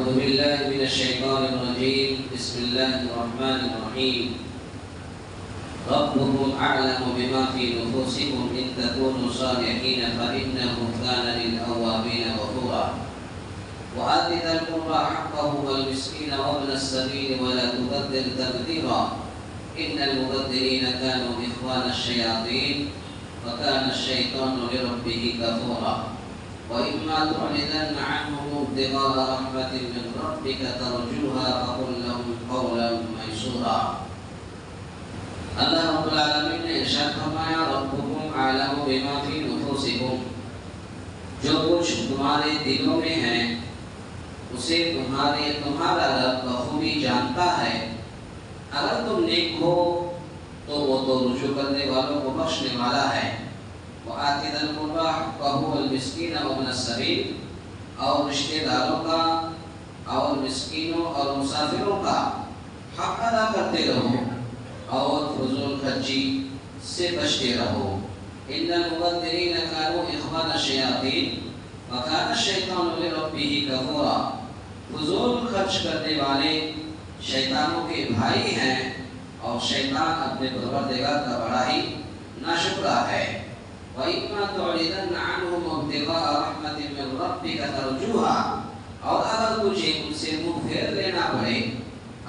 أعوذ بالله من الشيطان الرجيم. بسم الله الرحمن الرحيم. ربكم أعلم بما في نفوسكم إن تكونوا صالحين فإنه كان للأوابين غفورا. وآت ذا القربى حقه والمسكين وابن السبيل ولا تبذر تبذيرا إن المبذرين كانوا إخوان الشياطين وكان الشيطان لربه كفورا. وإما تعرضن عنهم ابتغاء رحمة من ربك ترجوها فقل لهم قولا ميسورا. اللہ رب العالمین نے ارشاد فرمایا ربکم اعلم بما فی نفوسکم، جو کچھ تمہارے دلوں میں ہے اسے تمہارا رب بخوبی جانتا ہے. اگر تم نیک ہو تو وہ تو رجوع کرنے والوں کو بخشنے والا ہے. وآت ذا القربى حقه والمسکین وابن السبیل، اور رشتہ داروں کا اور مسکینوں اور مسافروں کا حق ادا کرتے رہو اور فضول خرچی سے بچتے رہو. ان المبذرین کانوا اخوان الشیاطین وکان الشیطان لربہ کفورا. فضول خرچ کرنے والے شیطانوں کے بھائی ہیں اور شیطان اپنے پروردگار کا بڑا ہی ناشکرا ہے. وَإِمَّا تُعْرِضَنَّ عَنْهُمْ ابْتِغَاءَ رَحْمَةٍ مِّن رَّبِّكَ تَرْجُوهَا، اور اگر تجھے ان سے منہ پھیر لینا پڑے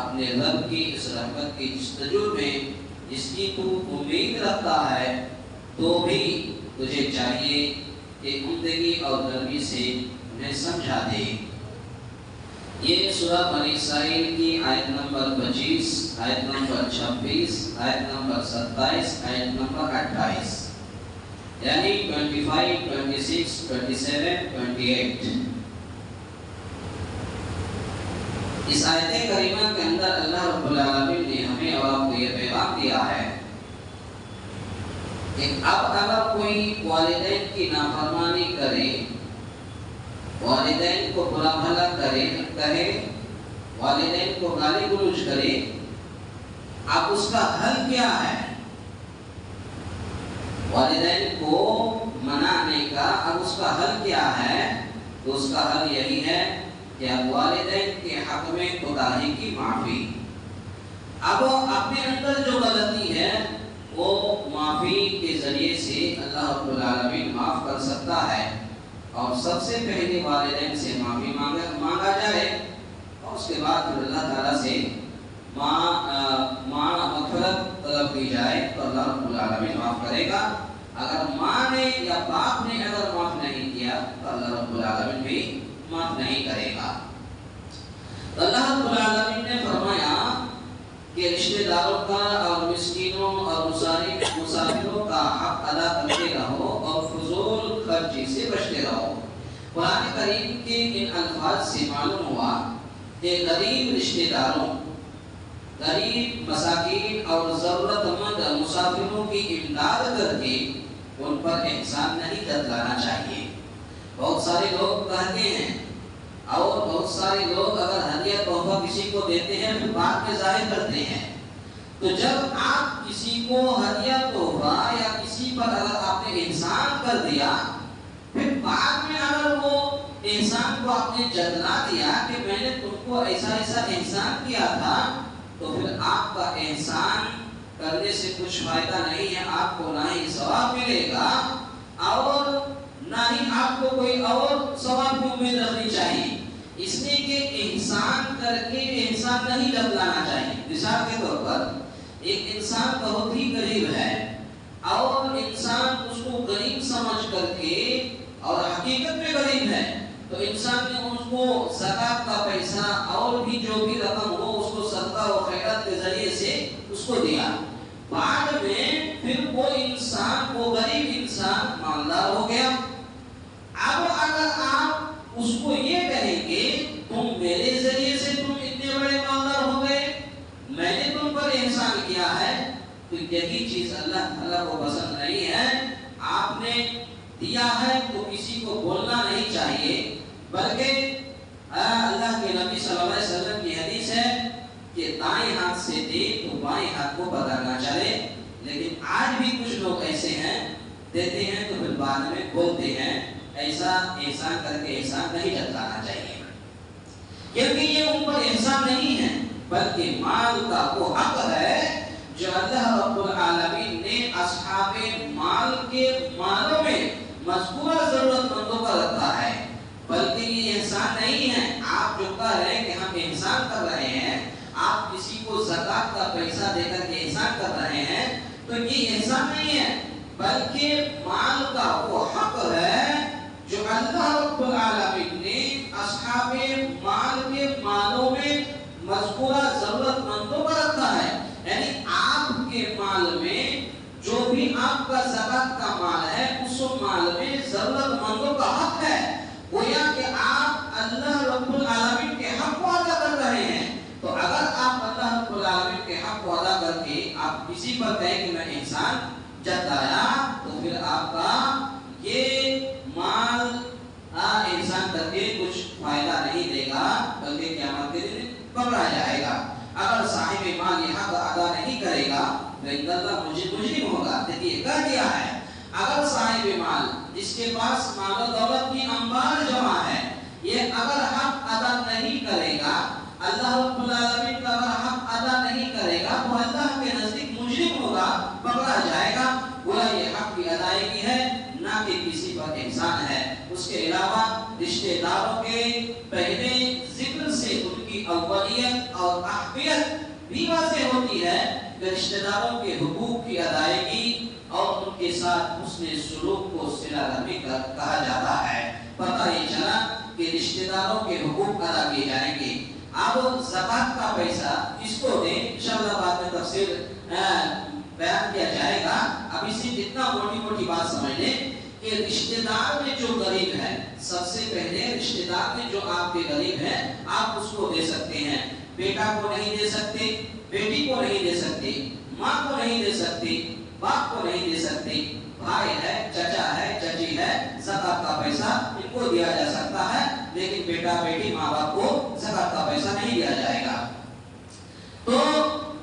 اپنے رب کی اس رحمت کی جستجو میں جس کی تو امید رکھتا ہے، تو بھی تجھے چاہیے کہ عمدگی اور نرمی سے انہیں سمجھا دے. یہ سورہ بنی اسرائیل کی آیت نمبر 25، آیت نمبر 26، آیت نمبر 27، آیت نمبر 28، یعنی 25، 26، 27، 28. اس آیت کریمہ کے اندر اللہ رب العالمین نے ہمیں اور آپ کو یہ پیغام دیا ہے کہ اب اگر کوئی والدین کی نافرمانی کرے، والدین کو برا بھلا کہے، والدین کو گالی گلوچ کرے، اب اس کا حل کیا ہے؟ والدین کو منانے کا اب اس کا حل کیا ہے؟ تو اس کا حل یہی ہے کہ اب والدین کے حق میں کوتاہی کی معافی. اب اپنے اندر جو غلطی ہے وہ معافی کے ذریعے سے اللہ رب العالمین معاف کر سکتا ہے. اور سب سے پہلے والدین سے معافی مانگا جائے اور اس کے بعد پھر اللہ تعالیٰ سے مغفرت طلب کی جائے تو اللہ رب العالمین معاف کرے گا. اگر ماں نے یا باپ نے اگر معاف نہیں کیا تو اللہ رب العالمین بھی معاف نہیں کرے گا. تو اللہ رب العالمین نے فرمایا کہ رشتہ داروں کا اور مسکینوں اور مسافروں کا حق ادا کرتے رہو اور فضول خرچی سے بچتے رہو. قرآن کریم کے ان الفاظ سے معلوم ہوا کہ غریب رشتہ داروں، غریب مساکین اور ضرورت مند مسافروں کی امداد کر کے ان پر احسان نہیں جتلانا چاہیے. بہت سارے لوگ کہتے ہیں اور بہت سارے لوگ اگر ہدیہ تحفہ کسی کو دیتے ہیں پھر بعد میں ظاہر کرتے ہیں. تو جب آپ کسی کو ہدیہ تحفہ یا کسی پر اگر آپ نے احسان کر دیا، پھر بعد میں اگر وہ احسان کو آپ نے جتلا دیا کہ میں نے تم کو ایسا ایسا احسان کیا تھا، تو پھر آپ کا احسان کرنے سے کچھ فائدہ نہیں ہے. آپ کو نہ ہی ثواب ملے گا اور نہ ہی آپ کو کوئی اور ثواب کی امید رکھنی چاہیے. اس لیے کہ احسان کر کے احسان نہیں جتلانا چاہیے. مثال کے طور پر ایک انسان بہت ہی غریب ہے اور انسان اس کو غریب سمجھ کر کے اور حقیقت میں غریب ہے، تو انسان نے اس کو زکات کا پیسہ اور بھی جو بھی رقم ہو اس کو صدقہ و خیرات کے ذریعے سے اس کو دیا. بعد میں پھر وہ انسان، وہ غریب انسان مالدار ہو گیا. اب اگر آپ اس کو یہ کہیں گے تم میرے ذریعے سے تم اتنے بڑے مالدار ہو گئے، میں نے تم پر احسان کیا ہے، تو یہی چیز اللہ تعالیٰ کو پسند نہیں ہے. آپ نے دیا ہے تو کسی کو بولنا نہیں چاہیے، بلکہ اللہ کے نبی صلی اللہ علیہ وسلم کی حدیث ہے کہ دائیں ہاتھ سے دے تو بائیں ہاتھ کو پتہ نہ چلے. لیکن آج بھی کچھ لوگ ایسے ہیں، دیتے ہیں تو پھر بعد میں بولتے ہیں. ایسا احسان کر کے احسان نہیں جتلانا چاہیے. کیونکہ یہ ان پر احسان نہیں ہے، بلکہ مال کا وہ حق ہے جو اللہ رب العالمین نے اصحاب مال کے مالوں میں مذکورہ ضرورت مندوں کا رکھا ہے۔ بلکہ یہ احسان نہیں ہے، آپ جو کہہ رہے ہیں کہ ہم احسان کر رہے ہیں، آپ کسی کو زکوٰۃ کا پیسہ دے کر کے احسان کر رہے ہیں، تو یہ احسان نہیں ہے، بلکہ مال کا وہ حق ہے جو اللہ رب العالمین نے اصحاب مال کے مالوں میں مذکورہ ضرورت مندوں کا رکھا ہے۔ یعنی آپ کے مال میں جو بھی آپ کا زکوٰۃ کا مال ہے، اس مال میں ضرورت مندوں کا حق ہے، گویا کہ آپ اللہ رب العالمین کے حق کو ادا کر رہے ہیں۔ تو اگر آپ اللہ رب العالمین کے حق کو ادا کر کے آپ کسی پر کہیں کہ میں احسان جتایا، تو پھر آپ کا یہ مال احسان کر کے کچھ فائدہ نہیں دے گا، بلکہ قیامت کے دن پکڑا جائے گا۔ اگر صاحب مال یہ حق ادا نہیں کرے گا تو اللہ مجرم ہوگا۔ دیکھیے کہہ دیا ہے، اگر صاحب مال جس کے پاس مال و دولت کی انبار جمع ہے، یہ اگر حق ادا نہیں کرے گا، اللہ رب العالمین کا اگر حق ادا نہیں کرے گا، تو اللہ کے نزدیک مجرم ہوگا، پکڑا جائے گا۔ گویا یہ حق کی ادائیگی ہے، نہ کہ کسی پر احسان ہے۔ اس کے علاوہ رشتہ داروں کے پہلے ذکر سے ان کی اولیت اور احقیت بھی واضح ہوتی ہے کہ رشتہ داروں کے حقوق کی ادائیگی اور ان کے ساتھ حسن سلوک کو صلہ رحمی کہا جاتا ہے۔ پتہ یہ چلا کہ رشتہ داروں کے حقوق ادا کیے جائیں گے۔ اب زکوٰۃ کا پیسہ کس کو دیں، انشاءاللہ بعد میں تفصیل بیان کیا جائے گا۔ اب اسی جتنا موٹی موٹی بات سمجھ لیں کہ رشتہ دار میں جو غریب ہے، سب سے پہلے رشتہ دار میں جو آپ کے غریب ہیں، آپ اس کو دے سکتے ہیں۔ بیٹا کو نہیں دے سکتے، بیٹی کو نہیں دے سکتے، ماں کو نہیں دے سکتے، باپ کو نہیں دے سکتے، بھائی ہے، چچا ہے، چچی ہے، زکوٰۃ کا پیسہ ان کو دیا جا سکتا ہے، لیکن بیٹا بیٹی ماں باپ کو زکوٰۃ کا پیسہ نہیں دیا جائے گا۔ تو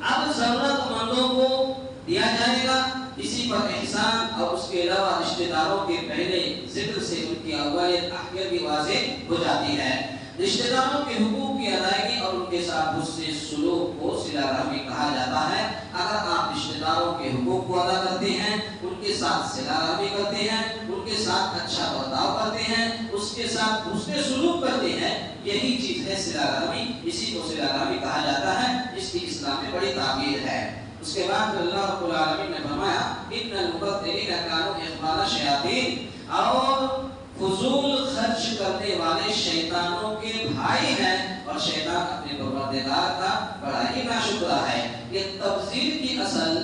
اب ضرورت مندوں کو دیا جائے گا، اسی پر احسان اور اس کے علاوہ رشتہ داروں کے پہلے ذکر سے ان کی اولیت احقیت بھی واضح ہو جاتی ہے۔ رشتہ داروں کے حقوق کی ادائیگی اور ان کے ساتھ حسن سلوک کو صلہ رحمی کہا جاتا ہے۔ اگر آپ رشتہ داروں کے حقوق کو ادا کرتے ہیں، ان کے ساتھ صلہ رحمی کرتے ہیں، ان کے ساتھ اچھا برتاؤ کرتے ہیں، اس کے ساتھ حسن سلوک کرتے ہیں، یہی چیز ہے صلہ رحمی، اسی کو صلہ رحمی کہا جاتا ہے۔ اس کی اسلام میں بڑی تعبیر ہے۔ اس کے بعد اللہ رب العالمین نے فرمایا ان المبذرین کانوا اخوان الشیاطین، اور فضول خرچ کرنے والے شیطانوں کے بھائی ہیں، اور شیطان اپنے پروردگار کا بڑا ہی ناشکرا ہے۔ یہ تبذیر کی اصل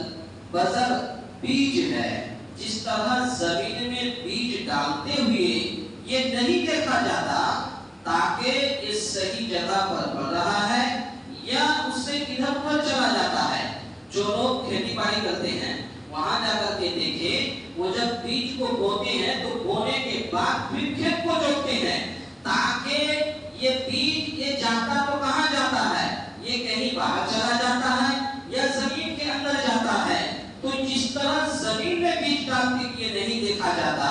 بذر بیج ہے۔ جس طرح زمین میں بیج ڈالتے ہوئے یہ نہیں دیکھا جاتا تاکہ اس صحیح جگہ پر بڑھ رہا ہے یا اس سے ادھر ادھر چلا جاتا ہے۔ جو لوگ کھیتی باڑی کرتے ہیں وہاں جا کر کے دیکھیں، وہ جب بیج کو بوتے ہیں تو بونے کے بعد پھر کھیت کو جوتتے ہیں تاکہ یہ بیج یہ جاتا تو کہاں جاتا ہے، یہ کہیں باہر چلا جاتا ہے یا زمین کے اندر جاتا ہے۔ تو جس طرح زمین میں بیج ڈالتے ہوئے نہیں دیکھا جاتا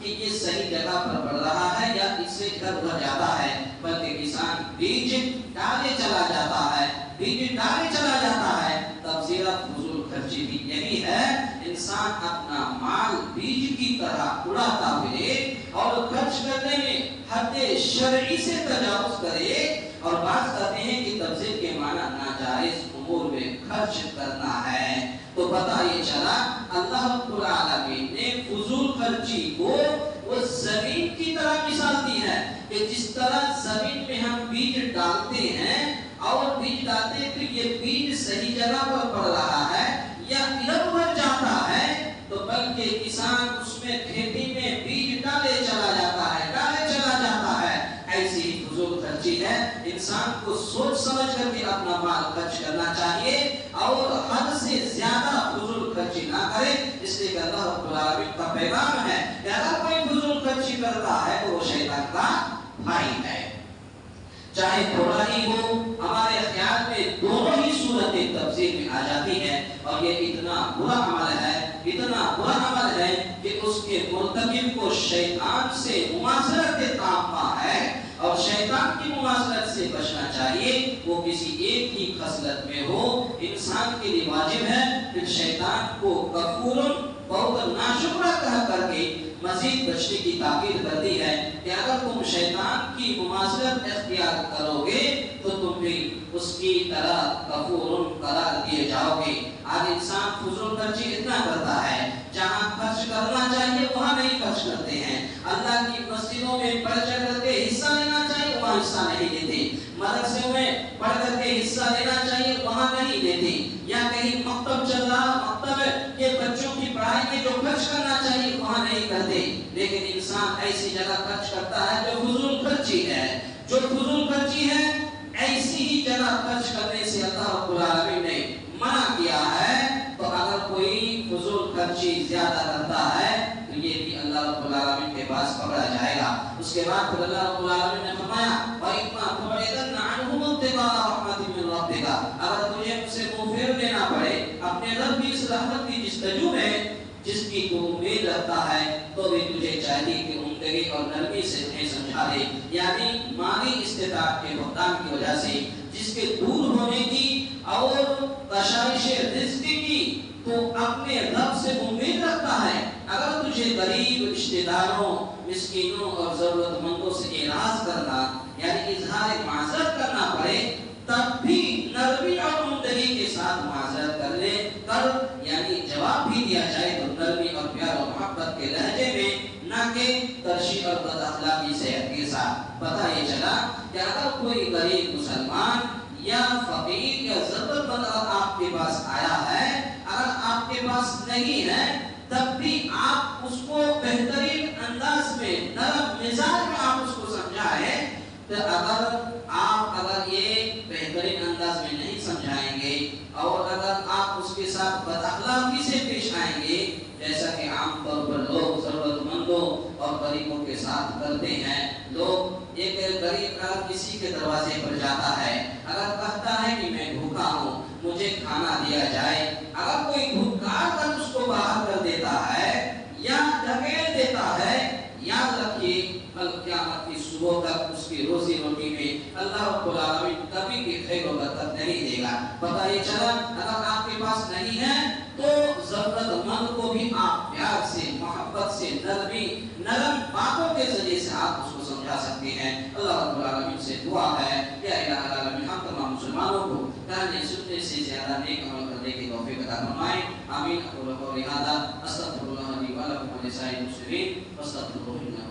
کہ یہ صحیح جگہ پر بڑھ رہا ہے یا اس سے ادھر ادھر جاتا ہے، بلکہ کسان بیج ڈالے چلا جاتا ہے، بیج ڈالے چلا جاتا ہے۔ تبذیر فضول خرچی بھی یہی ہے، انسان اپنا مال بیج کی طرح اڑاتا ہوئے اور خرچ کرنے میں حد شرعی سے تجاوز کرے، اور بات کرتے ہیں کہ تبذیر کے معنی ناجائز امور میں خرچ کرنا ہے۔ تو پتہ یہ چلا اللہ رب العالمین نے فضول خرچی کو وہ زمین کی طرح مثال دی ہے کہ جس طرح زمین میں ہم بیج ڈالتے ہیں اور بیج ڈالتے ہیں تو یہ بیج صحیح جگہ پر پڑ رہا ہے یا ادھر ادھر جاتا ہے، تو بلکہ کسان اس میں کھیتی میں بیج ڈالے چلا جاتا ہے، ڈالے چلا جاتا ہے۔ ایسی ہی فضول خرچی ہے۔ انسان کو سوچ سمجھ کر کے اپنا مال خرچ کرنا چاہیے اور حد سے زیادہ فضول خرچی نہ کرے، اس لیے کہ اللہ رب العالمین کا پیغام ہے کہ اگر کوئی فضول خرچی کرتا ہے تو وہ شیطان کا بھائی ہے، چاہے تھوڑا ہی ہو۔ ہمارے خیال میں دونوں ہی صورتیں تبذیر میں آ جاتی ہیں، اور یہ اتنا برا عمل ہے، اتنا برا عمل ہے کہ اس کے مرتکب کو شیطان سے مماثلت تامہ ہے۔ اور شیطان کی مماثلت سے بچنا چاہیے، وہ کسی ایک ہی خصلت میں ہو۔ انسان کے لیے واجب ہے کہ شیطان کو کفور بہت ناشکرا کہہ کر کے مزید بچنے کی تاکید کرتی ہے کہ اگر تم شیطان کی مماثلت اختیار کرو گے تو تم بھی اس کی طرح کفور قرار دیے جاؤ گے۔ آج انسان فضول خرچی اتنا کرتا ہے، جہاں خرچ کرنا چاہیے وہاں نہیں خرچ کرتے ہیں، اللہ کی مسجدوں میں بڑھ چڑھ کر کے حصہ لینا چاہیے وہاں حصہ نہیں لیتے، مدرسے میں پڑھ کر کے حصہ لینا چاہیے وہاں نہیں لیتے، یا کہیں مکتب چل رہا مکتب کے بچوں کی پڑھائی میں جو خرچ کرنا چاہیے وہاں نہیں کرتے، لیکن انسان ایسی جگہ خرچ کرتا ہے جو فضول خرچی ہے۔ جو فضول خرچی ہے ایسی ہی جگہ خرچ کرنے سے اللہ رب العالمین نے منع کیا ہے۔ تو اگر کوئی فضول خرچی زیادہ کرتا ہے تو یہ بھی اللہ رب العالمین کے پاس پکڑا جائے گا۔ اس کے بعد پھر اللہ رب العالمین نے فرمایا وَإِمَّا تُعْرِضَنَّ عَنْهُمُ ابْتِغَاءَ رَحْمَةٍ مِّن رَّبِّكَ، اگر تجھے ان سے منہ پھیر لینا پڑے اپنے رب کی اس رحمت کی جستجو میں جس کی تو امید رکھتا ہے، تو بھی تجھے چاہیے کہ عمدگی اور نرمی سے انہیں سمجھا دے، یعنی مالی استطاعت کے بہتان کی وجہ سے جس کے دور ہونے کی اور کشائش رزق کی تو اپنے رب سے امید رکھتا ہے، اگر تجھے غریب رشتہ داروں مسکینوں اور ضرورت مندوں سے اعراض کرنا یعنی اظہار معذرت کرنا پڑے تب بھی نرمی اور عمدگی کے ساتھ معذرت کرنے کر یعنی جواب بھی دیا جائے تو نرمی اور پیار اور محبت کے لہجے میں، نہ کہ ترشی اور بد اخلاقی صحت کے ساتھ۔ پتہ یہ چلا کہ اگر کوئی غریب مسلمان یا فقیر یا ضرورت مند آپ کے پاس آیا ہے، اگر آپ کے پاس نہیں ہے تب بھی آپ اس کو بہترین انداز میں نرم مزاج میں آپ اس کو سمجھائیں، تو اگر یہ بہترین انداز میں نہیں سمجھائیں گے اور اگر آپ اس کے ساتھ بد اخلاقی سے پیش آئیں گے جیسا کہ عام طور پر لوگ ضرورت مندوں اور غریبوں کے ساتھ کرتے ہیں، لوگ ایک غریب اگر کسی کے دروازے پر جاتا ہے، اگر کہتا ہے کہ میں بھوکا ہوں مجھے کھانا دیا جائے، اگر کوئی دھکار کر اس کو باہر کر دیتا ہے یا دھکیل دیتا ہے، یاد رکھیے کل قیامت کی صبح تک اس کی روزی روٹی میں اللہ رب العالمین کبھی بھی خیر و برکت نہیں دے گا۔ پتہ یہ چلا اگر آپ کے پاس نہیں ہے تو ضرورت مند کو بھی آپ پیار سے محبت سے نرم باتوں کے ذریعے سے آپ اس کو سمجھا سکتے ہیں۔ اللہ رب العالمین سے دعا ہے یا الہ العالمین ہم تمام مسلمانوں کو کہنے سننے سے زیادہ نیک عمل کرنے کی توفیق عطا فرمائے، آمین۔ اقول قولی ھذا استغفر اللہ لی ولکم ولسائر المسلمین واستغفروہ انہ